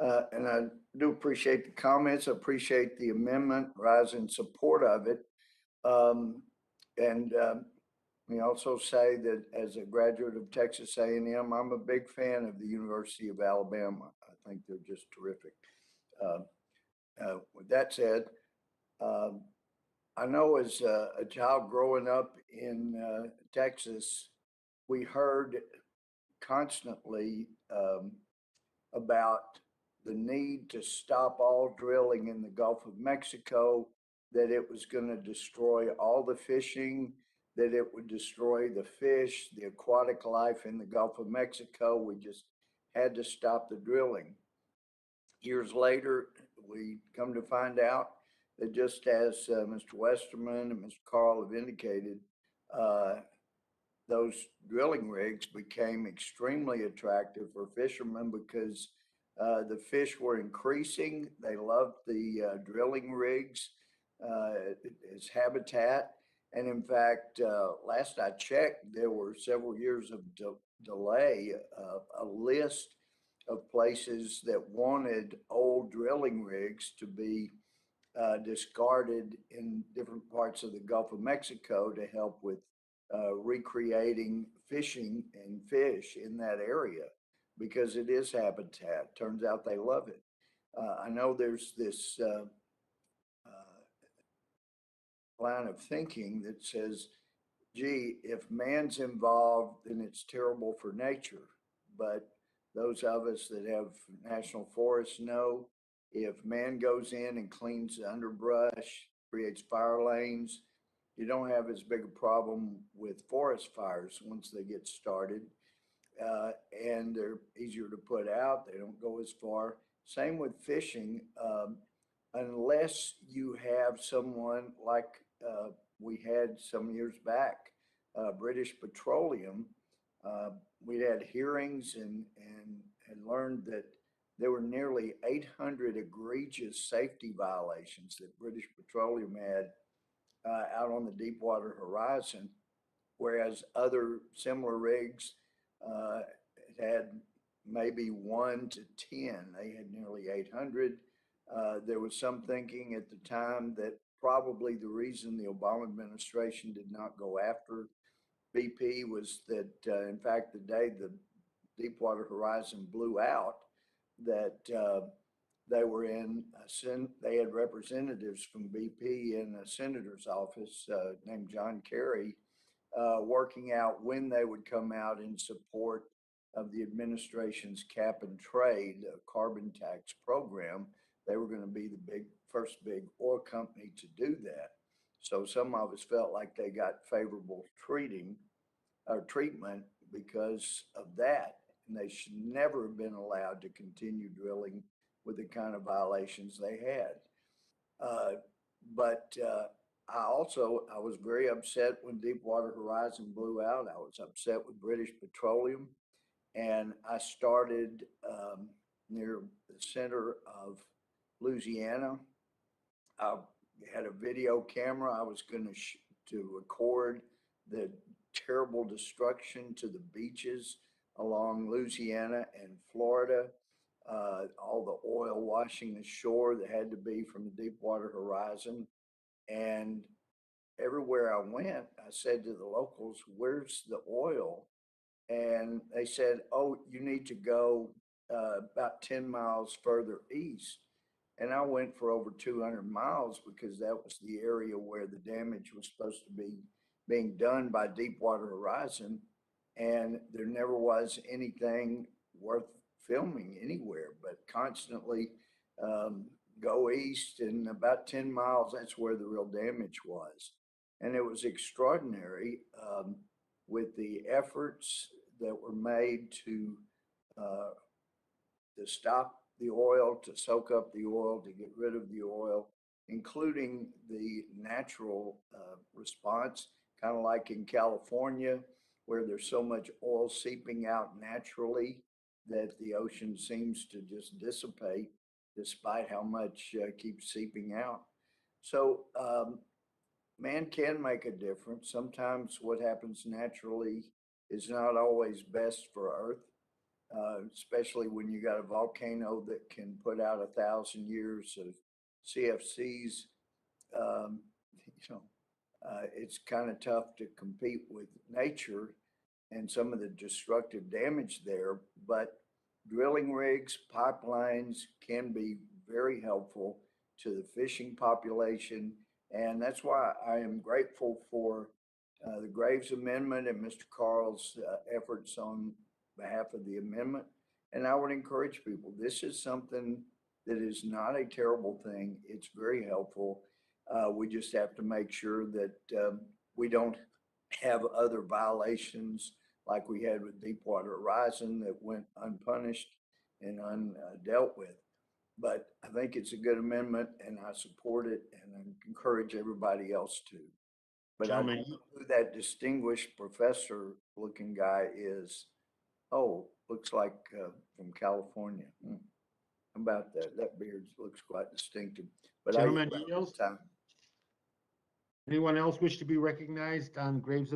And I do appreciate the comments. I appreciate the amendment, rise in support of it. And we also say that as a graduate of Texas A&M, I'm a big fan of the University of Alabama. I think they're just terrific. With that said, I know as a child growing up in Texas, we heard constantly about the need to stop all drilling in the Gulf of Mexico, that it was going to destroy all the fishing, that it would destroy the fish, the aquatic life in the Gulf of Mexico. We just had to stop the drilling. Years later, we come to find out that just as Mr. Westerman and Mr. Carl have indicated, those drilling rigs became extremely attractive for fishermen because the fish were increasing. They loved the drilling rigs as habitat. And in fact, last I checked, there were several years of delay, a list of places that wanted old drilling rigs to be discarded in different parts of the Gulf of Mexico to help with recreating fishing and fish in that area because it is habitat. Turns out they love it. I know there's this line of thinking that says, gee, if man's involved, then it's terrible for nature. But those of us that have national forests know if man goes in and cleans the underbrush, creates fire lanes, you don't have as big a problem with forest fires once they get started. And they're easier to put out. They don't go as far. Same with fishing. Unless you have someone like we had some years back, British Petroleum, we had hearings and had learned that there were nearly 800 egregious safety violations that British Petroleum had out on the Deepwater horizon, whereas other similar rigs had maybe 1 to 10. They had nearly 800. There was some thinking at the time that probably the reason the Obama administration did not go after BP was that, in fact, the day the Deepwater Horizon blew out, that they were in they had representatives from BP in a senator's office named John Kerry, working out when they would come out in support of the administration's cap and trade carbon tax program. They were going to be the first big oil company to do that. So some of us felt like they got favorable treatment because of that. And they should never have been allowed to continue drilling with the kind of violations they had. But I was very upset when Deepwater Horizon blew out. I was upset with British Petroleum. And I started near the center of Louisiana. I had a video camera. I was going to record the terrible destruction to the beaches along Louisiana and Florida, all the oil washing ashore that had to be from the Deepwater Horizon. And everywhere I went, I said to the locals, where's the oil? And they said, oh, you need to go about 10 miles further east. And I went for over 200 miles because that was the area where the damage was supposed to be being done by Deepwater Horizon. And there never was anything worth filming anywhere, but constantly go east, and about 10 miles, that's where the real damage was. And it was extraordinary with the efforts that were made to stop the oil, to soak up the oil, to get rid of the oil, including the natural response, kind of like in California, where there's so much oil seeping out naturally that the ocean seems to just dissipate despite how much keeps seeping out. So man can make a difference. Sometimes what happens naturally is not always best for Earth. especially when you got a volcano that can put out 1,000 years of CFCs. You know, it's kind of tough to compete with nature and some of the destructive damage there, but drilling rigs, pipelines can be very helpful to the fishing population. And that's why I am grateful for the Graves Amendment and Mr. Carl's efforts on behalf of the amendment. And I would encourage people, this is something that is not a terrible thing. It's very helpful. We just have to make sure that we don't have other violations like we had with Deepwater Horizon that went unpunished and undealt with. But I think it's a good amendment and I support it and I encourage everybody else to. But I don't know who that distinguished professor looking guy is. Oh, looks like from California. How about that? That beard looks quite distinctive. But Gentlemen, anyone else wish to be recognized on Graves